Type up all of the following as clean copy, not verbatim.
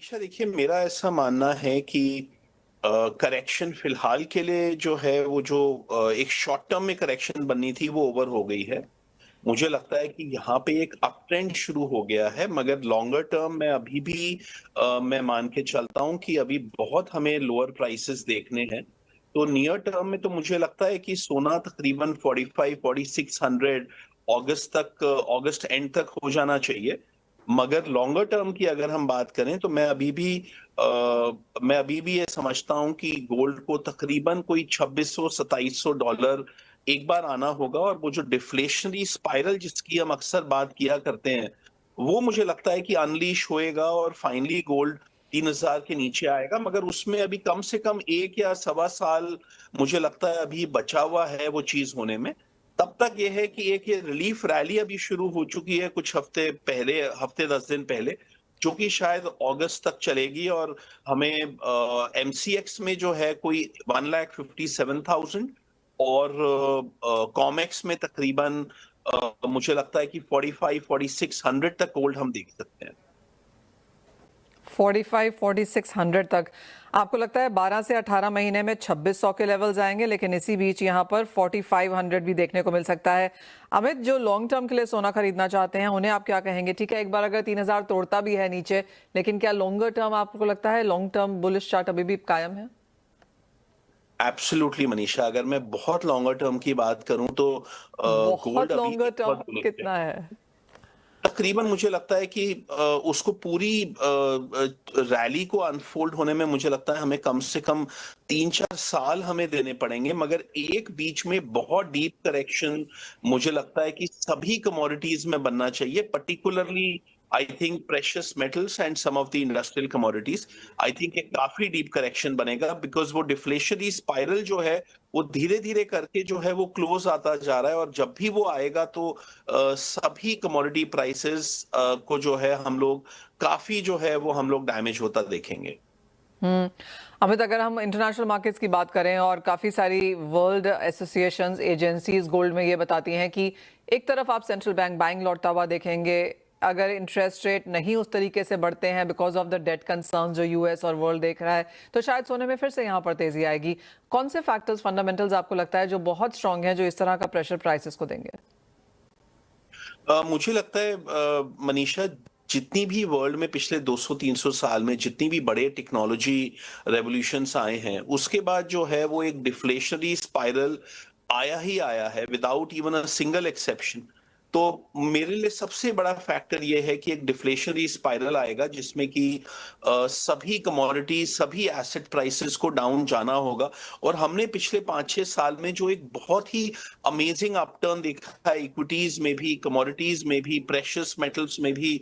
मनीषा देखिए, मेरा ऐसा मानना है कि करेक्शन फिलहाल के लिए जो है वो जो एक शॉर्ट टर्म में करेक्शन बननी थी वो ओवर हो गई है। मुझे लगता है कि यहाँ पे एक अप ट्रेंड शुरू हो गया है, मगर लॉन्गर टर्म में अभी भी मैं मान के चलता हूँ कि अभी बहुत हमें लोअर प्राइसेस देखने हैं। तो नियर टर्म में तो मुझे लगता है कि सोना तकरीबन 45-4600 अगस्त एंड तक हो जाना चाहिए। मगर लॉन्गर टर्म की अगर हम बात करें तो मैं अभी भी ये समझता हूं कि गोल्ड को तकरीबन कोई 2600-2700 डॉलर एक बार आना होगा, और वो जो डिफ्लेशनरी स्पाइरल जिसकी हम अक्सर बात किया करते हैं, वो मुझे लगता है कि अनलीश होएगा और फाइनली गोल्ड 3000 के नीचे आएगा। मगर उसमें अभी कम से कम 1 या सवा साल मुझे लगता है अभी बचा हुआ है वो चीज होने में। तब तक ये है कि एक ये रिलीफ रैली अभी शुरू हो चुकी है कुछ हफ्ते 10 दिन पहले, जो कि शायद अगस्त तक चलेगी, और हमें एमसीएक्स में जो है कोई 1,57,000, और कॉमेक्स में तकरीबन मुझे लगता है कि 45-4600 तक गोल्ड हम देख सकते हैं। 45-4600 तक आपको लगता है 12 से 18 महीने में 2600 के लेवल्स आएंगे, लेकिन इसी बीच यहाँ पर 4500 भी देखने को मिल सकता है। अमित, जो लॉन्ग टर्म के लिए सोना खरीदना चाहते हैं उन्हें आप क्या कहेंगे? ठीक है, एक बार अगर 3000 तोड़ता भी है नीचे, लेकिन क्या लॉन्गर टर्म आपको लगता है लॉन्ग टर्म बुलिश चार्ट अभी भी कायम है? एब्सोल्युटली मनीषा, अगर मैं बहुत लॉन्गर टर्म की बात करूं तो गोल्ड बहुत अभी भी लॉन्गर बहुत टर्म बुलिश है। कितना है? तकरीबन मुझे लगता है कि उसको पूरी रैली को अनफोल्ड होने में मुझे लगता है हमें कम से कम 3-4 साल हमें देने पड़ेंगे। मगर एक बीच में बहुत डीप करेक्शन मुझे लगता है कि सभी कमोडिटीज में बनना चाहिए, particularly I think precious metals and some of the industrial commodities. I think एक काफी डीप करेक्शन बनेगा, बिकॉज वो डिफ्लेशनरी स्पाइरल जो है वो धीरे धीरे करके जो है वो क्लोज आता जा रहा है, और जब भी वो आएगा तो सभी कमोडिटी प्राइसेस को जो है हम लोग काफी जो है वो हम लोग डैमेज होता देखेंगे। अमित, अगर हम इंटरनेशनल मार्केट्स की बात करें और काफ़ी सारी वर्ल्ड एसोसिएशंस एजेंसीज गोल्ड में ये बताती हैं कि एक तरफ आप सेंट्रल बैंक बाइंग लौटता हुआ देखेंगे, अगर इंटरेस्ट रेट नहीं उस तरीके से बढ़ते हैं because of the debt concern जो यूएस और वर्ल्ड देख रहा है, तो शायद सोने में फिर से यहाँ पर तेजी आएगी। कौन से फैक्टर्स, फंडामेंटल्स आपको लगता है जो बहुत स्ट्रांग हैं, जो इस तरह का प्रेशर प्राइसेस को देंगे? मुझे लगता है मनीषा, जितनी भी वर्ल्ड में पिछले 200-300 साल में जितनी भी बड़े टेक्नोलॉजी रेवोल्यूशंस आए हैं, उसके बाद जो है वो एक डिफ्लेशनरी स्पाइरल आया ही आया है without even a single exception. तो मेरे लिए सबसे बड़ा फैक्टर ये है कि एक डिफ्लेशनरी स्पाइरल आएगा जिसमें कि सभी कमोडिटी सभी एसेट प्राइसेस को डाउन जाना होगा। और हमने पिछले 5-6 साल में जो एक बहुत ही अमेजिंग अपटर्न देखा है, इक्विटीज में भी, कमोडिटीज में भी, प्रेशियस मेटल्स में भी,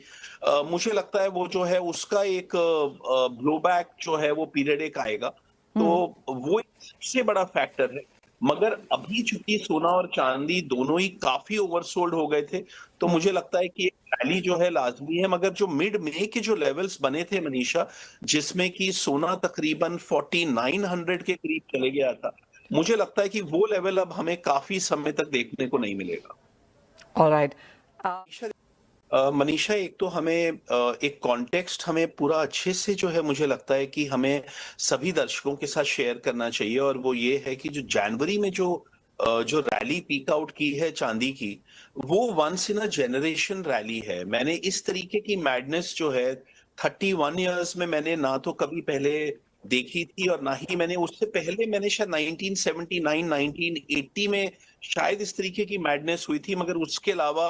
मुझे लगता है वो जो है उसका एक ब्लोबैक जो है वो पीरियड एक आएगा। तो वो एक सबसे बड़ा फैक्टर है। मगर अभी चूंकि सोना और चांदी दोनों ही काफी ओवरसोल्ड हो गए थे, तो मुझे लगता है कि रैली जो है लाजमी है। मगर जो मिड में के जो लेवल्स बने थे मनीषा, जिसमें कि सोना तकरीबन 4900 के करीब चले गया था, मुझे लगता है कि वो लेवल अब हमें काफी समय तक देखने को नहीं मिलेगा। ऑलराइट। मनीषा, एक तो हमें एक कॉन्टेक्स्ट हमें पूरा अच्छे से जो है मुझे लगता है कि हमें सभी दर्शकों के साथ शेयर करना चाहिए, और वो ये है कि जो जनवरी में जो रैली पीक आउट की है चांदी की, वो once in a generation rally है। मैंने इस तरीके की मैडनेस जो है 31 ईयर्स में मैंने ना तो कभी पहले देखी थी, और ना ही मैंने उससे पहले मैंने शायद 1979 1980 में शायद इस तरीके की मैडनेस हुई थी। मगर उसके अलावा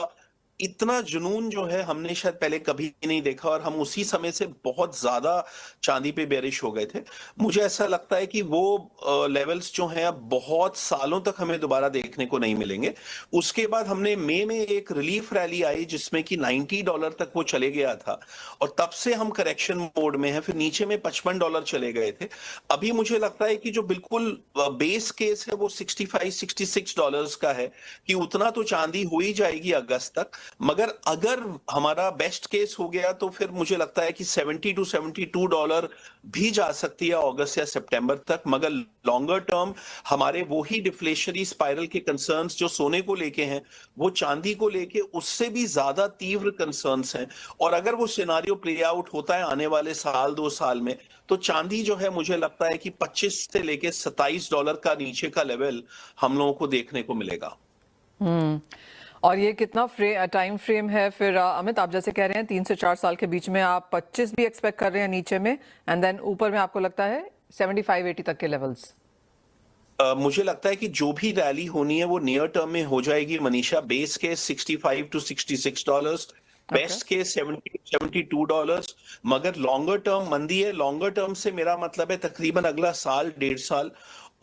इतना जुनून जो है हमने शायद पहले कभी नहीं देखा, और हम उसी समय से बहुत ज्यादा चांदी पे बेरिश हो गए थे। मुझे ऐसा लगता है कि वो लेवल्स जो हैं अब बहुत सालों तक हमें दोबारा देखने को नहीं मिलेंगे। उसके बाद हमने मई में एक रिलीफ रैली आई जिसमें कि $90 तक वो चले गया था, और तब से हम करेक्शन मोड में हैं। फिर नीचे में $55 चले गए थे। अभी मुझे लगता है कि जो बिल्कुल बेस केस है वो $65-66 का है, कि उतना तो चांदी हो ही जाएगी अगस्त तक। मगर अगर हमारा बेस्ट केस हो गया तो फिर मुझे लगता है कि 70 टू $72 भी जा सकती है अगस्त या सितंबर तक। मगर लॉन्गर टर्म हमारे वो ही डिफ्लेशनरी स्पाइरल के कंसर्न्स जो सोने को लेके हैं, वो चांदी को लेके उससे भी ज्यादा तीव्र कंसर्न्स हैं। और अगर वो सिनारियो प्ले आउट होता है आने वाले साल 2 साल में, तो चांदी जो है मुझे लगता है कि 25 से लेके $27 का नीचे का लेवल हम लोगों को देखने को मिलेगा। और ये कितना टाइम फ्रेम है फिर अमित, आप जैसे कह रहे हैं 3 से 4 साल के बीच में आप 25 भी एक्सपेक्ट कर रहे हैं नीचे में, एंड देन ऊपर में आपको लगता है 75-80 तक के लेवल्स? मुझे लगता है कि जो भी रैली होनी है वो नियर टर्म में हो जाएगी Manisha. Base case 65 to $66, okay. Best case 70 $72। मगर लॉन्गर टर्म मंदी है। लॉन्गर टर्म से मेरा मतलब है तकरीबन अगला साल 1.5 साल।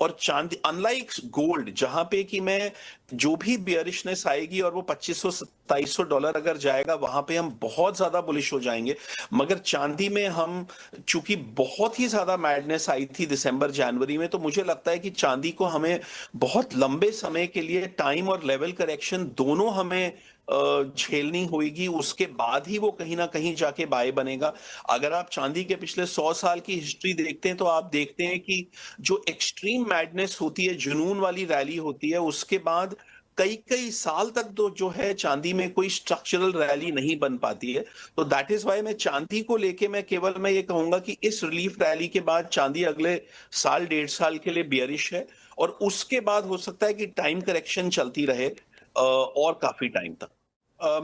और चांदी अनलाइक गोल्ड जहां पे कि मैं जो भी बियरिशनेस आएगी और वो $2500-2700 अगर जाएगा वहां पे हम बहुत ज्यादा बुलिश हो जाएंगे। मगर चांदी में हम चूंकि बहुत ही ज्यादा मैडनेस आई थी दिसंबर जनवरी में, तो मुझे लगता है कि चांदी को हमें बहुत लंबे समय के लिए टाइम और लेवल करेक्शन दोनों हमें झेलनी होगी। उसके बाद ही वो कहीं ना कहीं जाके बाय बनेगा। अगर आप चांदी के पिछले 100 साल की हिस्ट्री देखते हैं तो आप देखते हैं कि जो एक्सट्रीम मैडनेस होती है, जुनून वाली रैली होती है, उसके बाद कई कई साल तक तो जो है चांदी में कोई स्ट्रक्चरल रैली नहीं बन पाती है। तो दैट इज वाई मैं चांदी को लेके मैं ये कहूंगा कि इस रिलीफ रैली के बाद चांदी अगले साल 1.5 साल के लिए बियरिश है। और उसके बाद हो सकता है कि टाइम करेक्शन चलती रहे और काफी टाइम तक।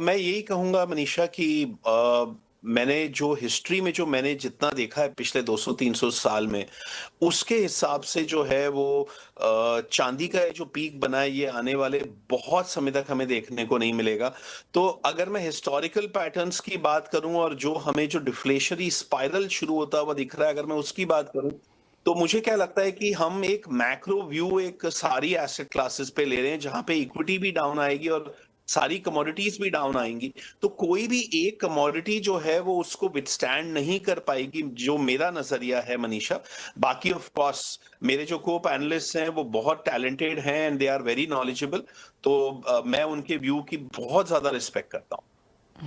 मैं यही कहूंगा मनीषा कि मैंने जो हिस्ट्री में जो मैंने जितना देखा है पिछले 200-300 साल में, उसके हिसाब से जो है वो चांदी का जो पीक बना है ये आने वाले बहुत समय तक हमें देखने को नहीं मिलेगा। तो अगर मैं हिस्टोरिकल पैटर्न्स की बात करूं और जो हमें जो डिफ्लेशनरी स्पाइरल शुरू होता हुआ दिख रहा है, अगर मैं उसकी बात करूं, तो मुझे क्या लगता है कि हम एक मैक्रो व्यू एक सारी एसेट क्लासेस पे ले रहे हैं जहां पे इक्विटी भी डाउन आएगी और सारी कमोडिटीज भी डाउन आएंगी। तो कोई भी एक कमोडिटी जो है वो उसको विथस्टैंड नहीं कर पाएगी, जो मेरा नजरिया है मनीषा। बाकी ऑफ कोर्स मेरे जो को पैनलिस्ट हैं वो बहुत टैलेंटेड हैं and they are very knowledgeable. तो मैं उनके व्यू की बहुत ज्यादा रिस्पेक्ट करता हूँ।